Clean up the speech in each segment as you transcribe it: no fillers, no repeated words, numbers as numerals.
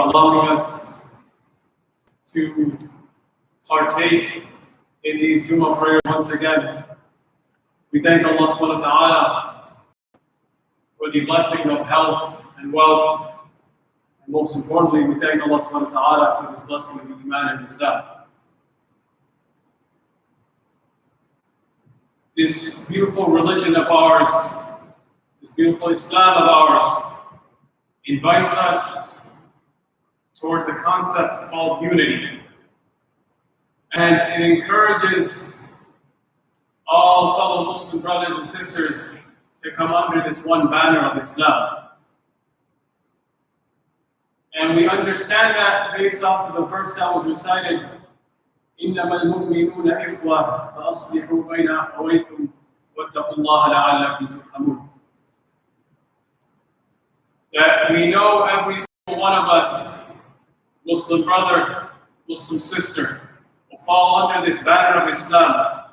allowing us to partake in these Jummah prayers once again. We thank Allah subhanahu wa ta'ala for the blessing of health and wealth. And most importantly, we thank Allah subhanahu wa ta'ala for this blessing of Iman and Islam. This beautiful religion of ours, this beautiful Islam of ours, invites us towards a concept called unity. And it encourages all fellow Muslim brothers and sisters to come under this one banner of Islam. And we understand that based off of the verse that was recited, إِنَّمَا الْمُؤْمِنُونَ إِخْوَةٌ فَأَصْلِحُوا بَيْنَ أَخَوَيْكُمْ وَاتَّقُوا اللَّهَ لَعَلَّكُمْ تُرْحَمُونَ. That we know every single one of us, Muslim brother, Muslim sister, will fall under this banner of Islam.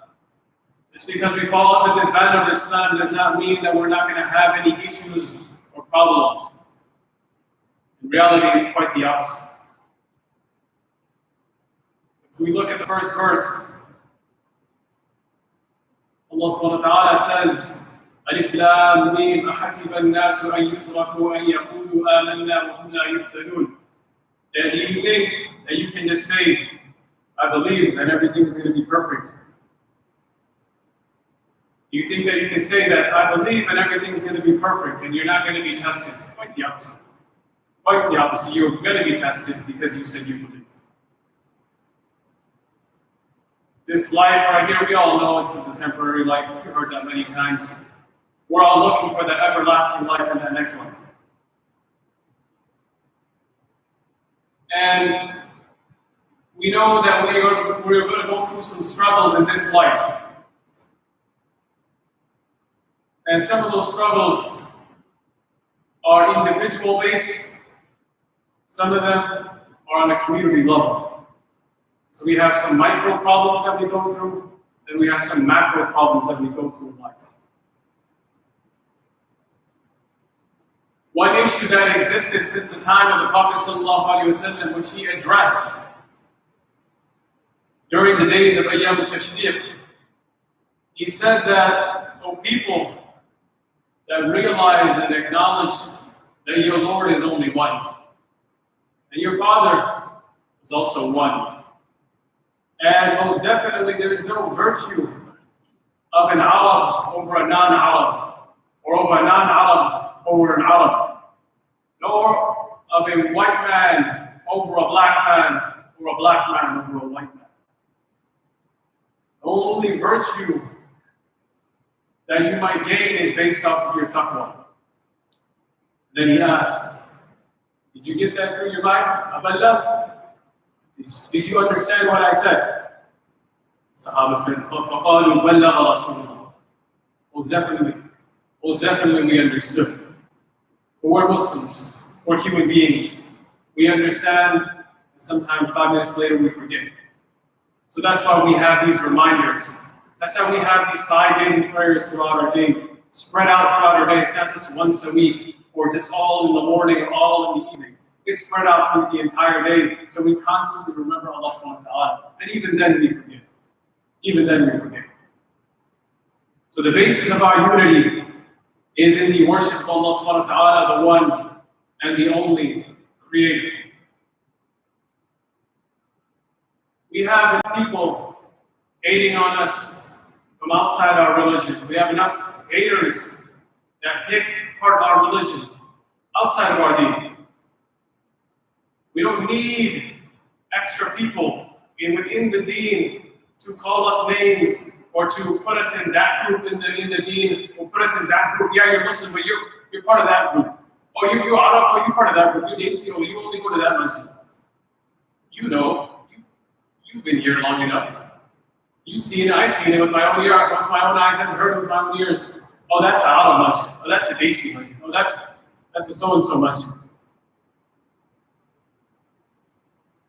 Just because we fall under this banner of Islam does not mean that we're not going to have any issues or problems. In reality, it's quite the opposite. If we look at the first verse, Allah subhanahu wa ta'ala says, ألف لام ميم أحسب الناس أن يتركوا أن يقولوا آمنا وهم لا يفتنون. That do you think that you can just say, I believe, and everything's going to be perfect? Do you think that you can say that, I believe, and everything's going to be perfect, and you're not going to be tested? It's quite the opposite. Quite the opposite. You're going to be tested because you said you believe. This life right here, we all know this is a temporary life. We've heard that many times. We're all looking for that everlasting life and that next life. And we know that we're going to go through some struggles in this life. And some of those struggles are individual based. Some of them are on a community level. So we have some micro problems that we go through, and we have some macro problems that we go through in life. One issue that existed since the time of the Prophet ﷺ, which he addressed during the days of Ayyam al-Tashriq, he said that, O people, that realize and acknowledge that your Lord is only one, and your Father is also one. And most definitely there is no virtue of an Arab over a non-Arab, or of a non-Arab over an Arab, nor of a white man over a black man, or a black man over a white man. The only virtue that you might gain is based off of your taqwa. Then he asked, did you get that through your mind? Abalagh? Did you understand what I said? Sahaba said, فَقَالُوا بَلَّغَ رَسُولُ اللَّهِ. Most definitely we understood. But we're Muslims, we're human beings. We understand, and sometimes 5 minutes later we forget. So that's why we have these reminders. That's how we have these 5 daily prayers throughout our day, spread out throughout our day. It's not just once a week, or just all in the morning, or all in the evening. It's spread out through the entire day, so we constantly remember Allah subhanahu wa ta'ala. And even then we forget. Even then we forget. So the basis of our unity is in the worship of Allah subhanahu wa ta'ala, the one and the only Creator. We have people hating on us from outside our religion. We have enough haters that pick apart our religion outside of our deen. We don't need extra people within the deen to call us names or to put us in that group in the deen, or put us in that group. Yeah, you're Muslim, but you're part of that group. Oh, you're Arab, oh, you're part of that group. You're Desi, oh, you only go to that masjid. You know, you've been here long enough. You've seen it, I've seen it with my own eyes, I've heard it with my own ears. Oh, that's a Arab masjid. Oh, that's a Desi masjid. Oh, that's a so-and-so masjid.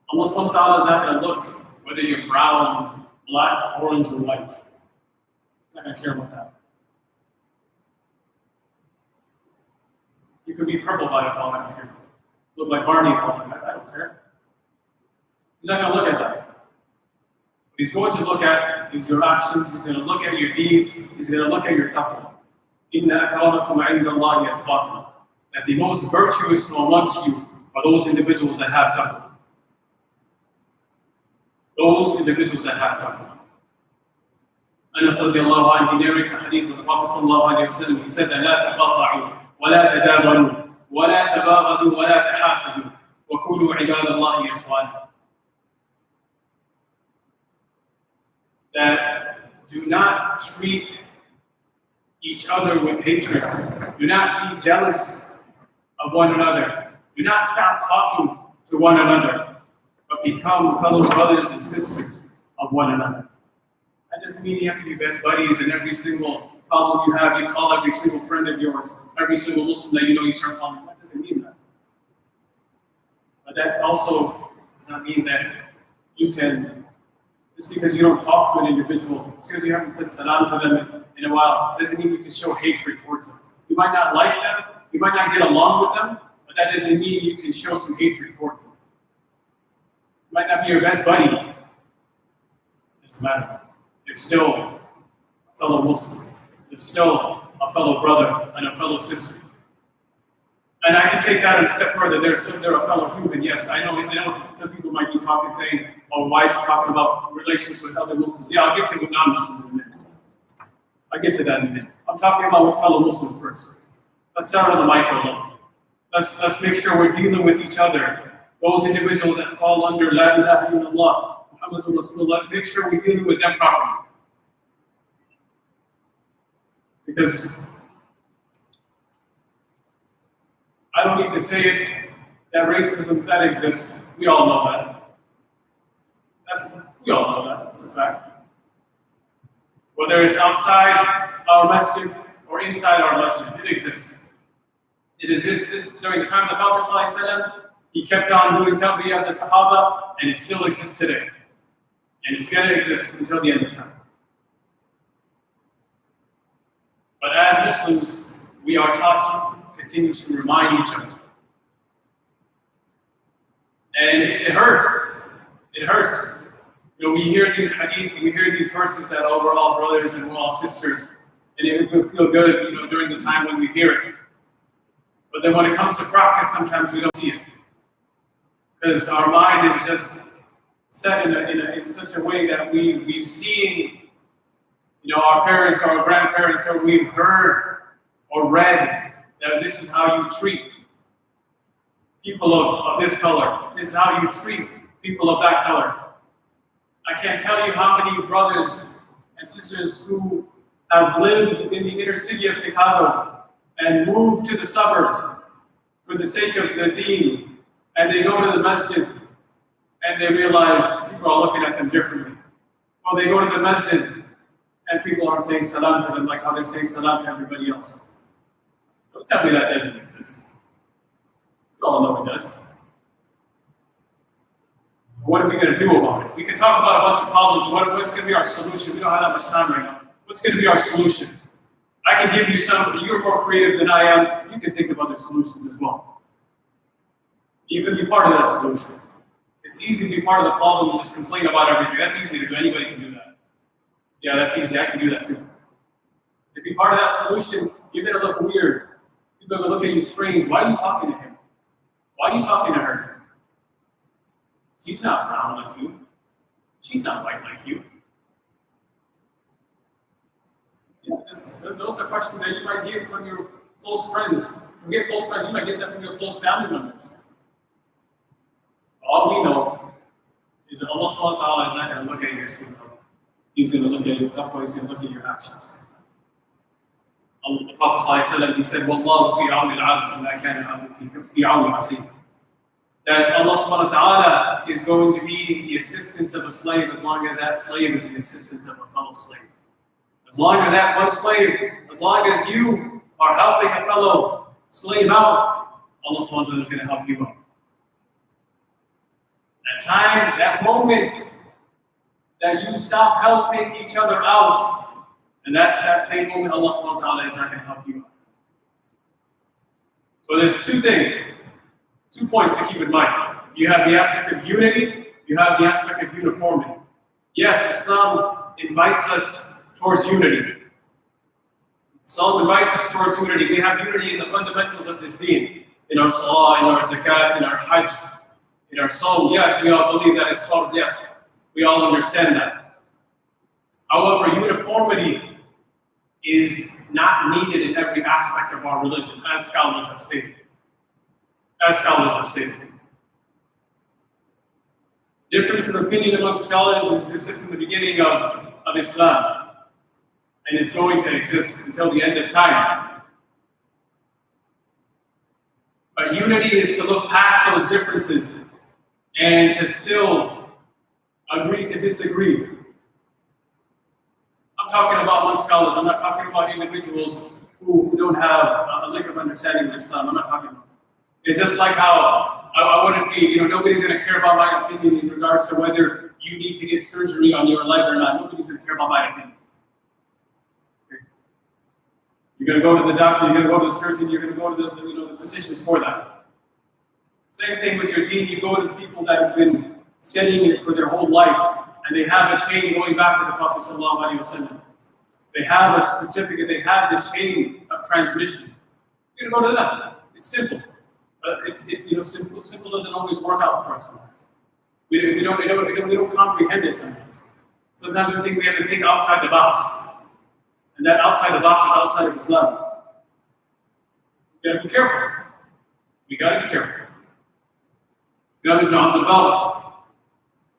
Allah subhanahu wa ta'ala is not going to look whether you're brown, black, orange, or white. He's not going to care about that. You could be purple by default, I don't care. Look like Barney for all I don't care. He's not going to look at that. What he's going to look at is your actions. He's going to look at your deeds. He's going to look at your taqwa. Inna akramakum inda Allahi atqakum. That the most virtuous amongst you are those individuals that have taqwa. Those individuals that have taqwa. Anas radiallahu anhu, he narrates a hadith with the Prophet sallallahu alayhi wa sallam. He said that لا تقاطعوا ولا تدابروا ولا تباغضوا ولا تحاسدوا وكونوا عباد الله إخوانا. That do not treat each other with hatred. Do not be jealous of one another. Do not stop talking to one another, but become fellow brothers and sisters of one another. That doesn't mean you have to be best buddies, and every single problem you have, you call every single friend of yours, every single Muslim that you know, you start calling. That doesn't mean that. But that also does not mean that you can, just because you don't talk to an individual, just because you haven't said salam to them in a while, doesn't mean you can show hatred towards them. You might not like them, you might not get along with them, but that doesn't mean you can show some hatred towards them. You might not be your best buddy. It doesn't matter. They're still a fellow Muslim. They're still a fellow brother and a fellow sister. And I can take that a step further. They're a fellow human. Yes, I know some people might be talking, saying, oh, why is he talking about relations with other Muslims? Yeah, I'll get to with non-Muslims in a minute. I'll get to that in a minute. I'm talking about with fellow Muslims first. Let's start on the micro level. Let's make sure we're dealing with each other. Those individuals that fall under La ilaha illallah, Muhammadur Rasulullah, make sure we're dealing with them properly. Because I don't need to say it, that racism, that exists. We all know that. We all know that. That's a fact. Whether it's outside our masjid or inside our masjid, it exists. It exists during the time of the Prophet ﷺ. He kept on doing tabiyah of the Sahaba, and it still exists today. And it's going to exist until the end of time. But as Muslims, we are taught to continuously remind each other. And it hurts. It hurts. You know, we hear these hadith, we hear these verses that, oh, we're all brothers and we're all sisters. And it will feel good, you know, during the time when we hear it. But then when it comes to practice, sometimes we don't see it. Because our mind is just set in such a way that we've seen, you know, our parents or our grandparents, or we've heard or read that this is how you treat people of this color. This is how you treat people of that color. I can't tell you how many brothers and sisters who have lived in the inner city of Chicago and moved to the suburbs for the sake of the deen, and they go to the masjid and they realize people are looking at them differently. Or they go to the masjid and people aren't saying salam to them like how they're saying salam to everybody else. Don't tell me that doesn't exist. You all know it does. What are we going to do about it? We can talk about a bunch of problems. What's going to be our solution? We don't have that much time right now. What's going to be our solution? I can give you some. You're more creative than I am. You can think of other solutions as well. You can be part of that solution. It's easy to be part of the problem and just complain about everything. That's easy to do. Anybody can do that. Yeah, that's easy. I can do that too. To be part of that solution, you're going to look weird. People are going to look at you strange. Why are you talking to him? Why are you talking to her? She's not brown like you. She's not white like you. Yeah, those are questions that you might get from your close friends. From your close friends, you might get that from your close family members. All we know is that Allah subhanahu wa ta'ala is not going to look at your skin color. He's going to look at your taqwa, he's going to look at your actions. The Prophet ﷺ, he said, وَاللَّهُ فِي عَوْنِ الْعَبْدِ مَا كَانَ الْعَبْدُ فِي عَوْنِ أَخِيهِ. That Allah subhanahu wa ta'ala is going to be the assistance of a slave as long as that slave is the assistance of a fellow slave. As long as that one slave, as long as you are helping a fellow slave out, Allah subhanahu wa ta'ala is going to help you out. That time, that moment that you stop helping each other out, and that's that same moment Allah subhanahu wa ta'ala is not going to help you out. So there's two things. 2 points to keep in mind. You have the aspect of unity, you have the aspect of uniformity. Yes, Islam invites us towards unity. Islam invites us towards unity. We have unity in the fundamentals of this deen, in our salah, in our zakat, in our hajj, in our sawm. Yes, we all believe that it's fard. Yes, we all understand that. However, uniformity is not needed in every aspect of our religion, as scholars have stated. Difference of opinion among scholars existed from the beginning of Islam, and it's going to exist until the end of time. But unity is to look past those differences and to still agree to disagree. I'm talking about among scholars. I'm not talking about individuals who don't have a lick of understanding of Islam. I'm not talking about that. It's just like how I wouldn't be, nobody's going to care about my opinion in regards to whether you need to get surgery on your leg or not. Nobody's going to care about my opinion. Okay. You're going to go to the doctor, you're going to go to the surgeon, you're going to go to the physicians for that. Same thing with your deen. You go to the people that have been studying it for their whole life, and they have a chain going back to the Prophet ﷺ. They have a certificate, they have this chain of transmission. You're going to go to them. It's simple. But simple doesn't always work out for us sometimes. We don't comprehend it sometimes. Sometimes we think we have to think outside the box. And that outside the box is outside of Islam. We gotta be careful. Ibn Abdul,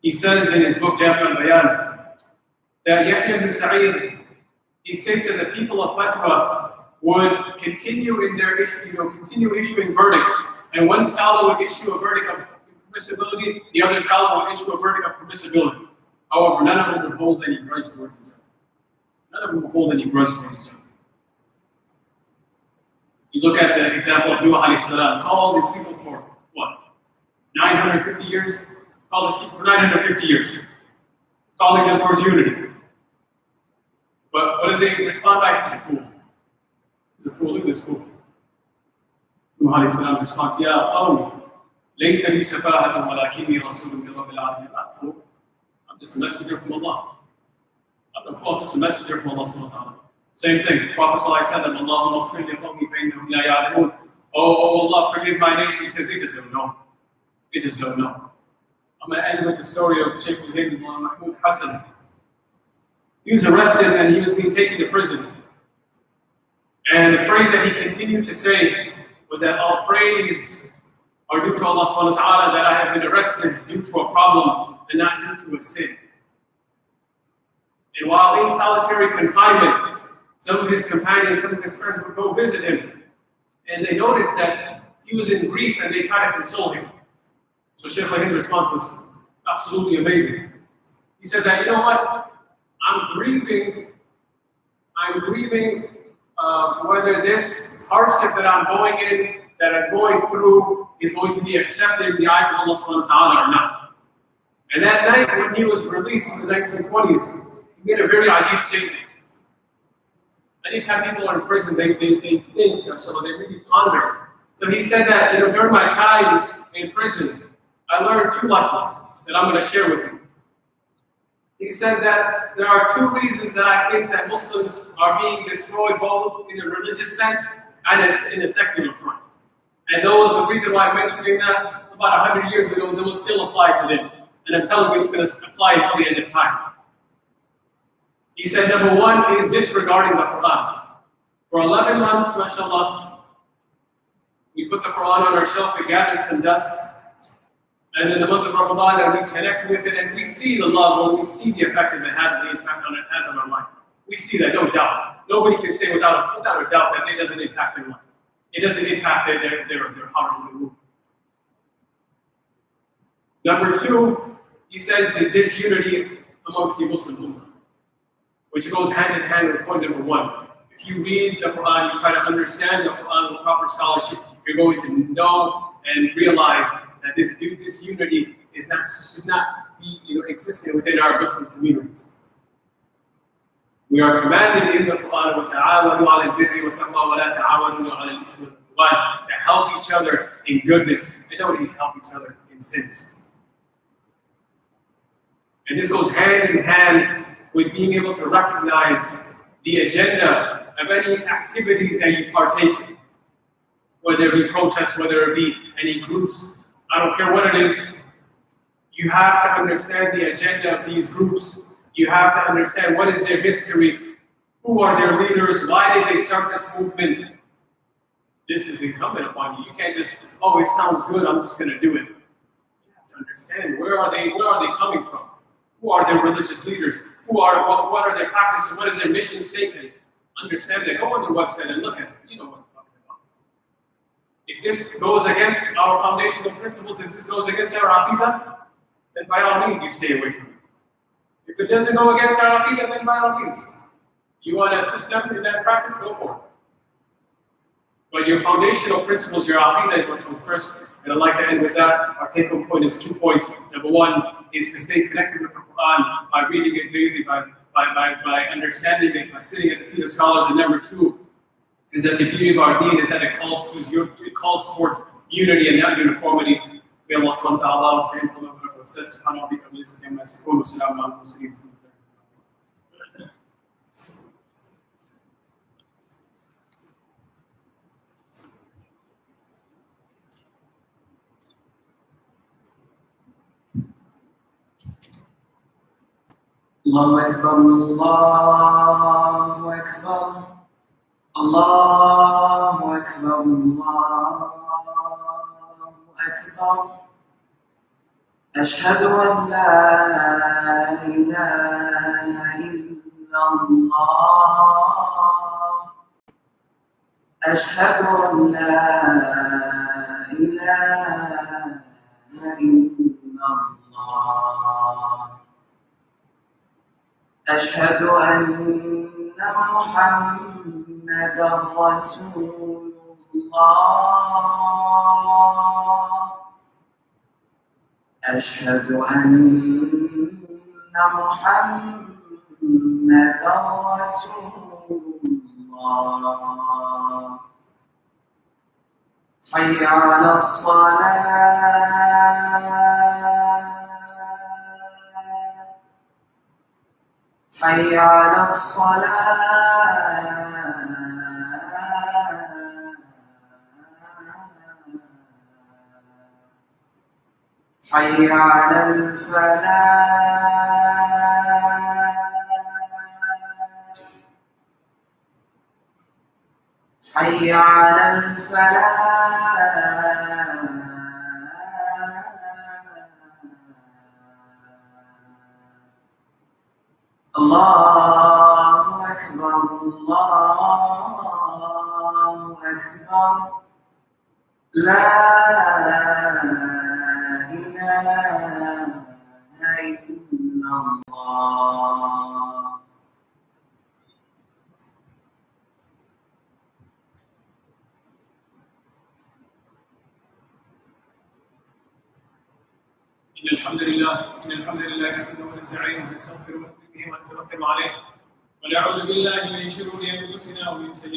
he says in his book Jami' al-Bayan that Yahya ibn Sa'id, he states that the people of Fatwa would continue in their continue issuing verdicts, and one scholar would issue a verdict of permissibility, the other scholar would issue a verdict of permissibility. However, none of them would hold any grudge towards each other. You look at the example of Nuh alayhi salam. Call these people for what? 950 years? Call these people for 950 years. Calling them towards unity. But what did they respond back? He's a fool. Look at this fool. Nuh alayhi salam's response, Ya qawmi, laysa li safahatun walakinni rasulun min rabbil alamin. I'm not a fool. I'm just a messenger from Allah. I'm just a messenger from Allah subhanahu wa ta'ala. Same thing. The Prophet ﷺ, Allahumma ghfir li qawmi fa innahum la ya'lamun. Oh Allah, forgive my nation because they just don't know. I'm going to end with the story of Sheikh al-Hind Mahmoud Hassan. He was arrested and he was being taken to prison. And the phrase that he continued to say was that all praise are due to Allah subhanahu wa ta'ala, that I have been arrested due to a problem and not due to a sin. And while in solitary confinement, some of his companions, some of his friends would go visit him. And they noticed that he was in grief and they tried to console him. So Sheikh al-Hind's response was absolutely amazing. He said that, you know what? I'm grieving whether this hardship that I'm going through is going to be accepted in the eyes of Allah subhanahu wa ta'ala or not. And that night when he was released in the 1920s, he made a very ajib statement. Anytime people are in prison, they think, so they really ponder. So he said that, during my time in prison, I learned two lessons that I'm going to share with you. He said that there are two reasons that I think that Muslims are being destroyed, both in a religious sense and in a secular front. And the reason why I'm mentioning that, about 100 years ago, those still apply today. And I'm telling you it's going to apply until the end of time. He said, number one is disregarding the Quran. For 11 months, mashallah, we put the Quran on our shelf and gathered some dust. And in the month of Ramadan, and we connect with it, and we see the love, and we see the effect that it has, the impact on it has on our life. We see that, no doubt. Nobody can say without a doubt that it doesn't impact their life. It doesn't impact their heart and their mood. Number two, he says the disunity amongst the Muslim Ummah, which goes hand in hand with point number one. If you read the Quran, you try to understand the Quran with proper scholarship, you're going to know and realize that this unity should not be existing within our Muslim communities. We are commanded in the Quran to help each other in goodness and don't help each other in sins. And this goes hand in hand with being able to recognize the agenda of any activities that you partake in, whether it be protests, whether it be any groups. I don't care what it is. You have to understand the agenda of these groups. You have to understand what is their history, who are their leaders, why did they start this movement. This is incumbent upon you. You can't just, oh, it sounds good, I'm just going to do it. You have to understand, where are they coming from? Who are their religious leaders? What are their practices? What is their mission statement? Understand that. Go on their website and look at it. You know what I'm talking about. If this goes against our foundational principles, if this goes against our aqidah, then by all means you stay away from it. If it doesn't go against our aqidah, then by all means. You want to assist them in that practice, go for it. But your foundational principles, your aqidah is what comes first. And I'd like to end with that. Our take-home point is 2 points. Number one is to stay connected with the Quran by reading it daily, by understanding it, by sitting at the feet of scholars. And number two is that the beauty of our deen is that it calls towards unity and not uniformity. May Allah subhanahu wa ta'ala said, subhanahu wa ta'ala, الله أكبر الله أكبر الله أكبر الله أكبر أشهد أن لا إله إلا الله أشهد أن لا إله إلا الله أشهد أن محمدًا رسول الله أشهد أن محمدًا رسول الله حي على الصلاة حي على الصلاة حي على الفلاح حي على الفلاح الله أكبر الله أكبر لا إله إلا الله إن الحمد لله نحمده ونستعينه ونستغفره ونؤمن به ونتوكل عليه ونعوذ بالله من شرور أنفسنا ومن سيئات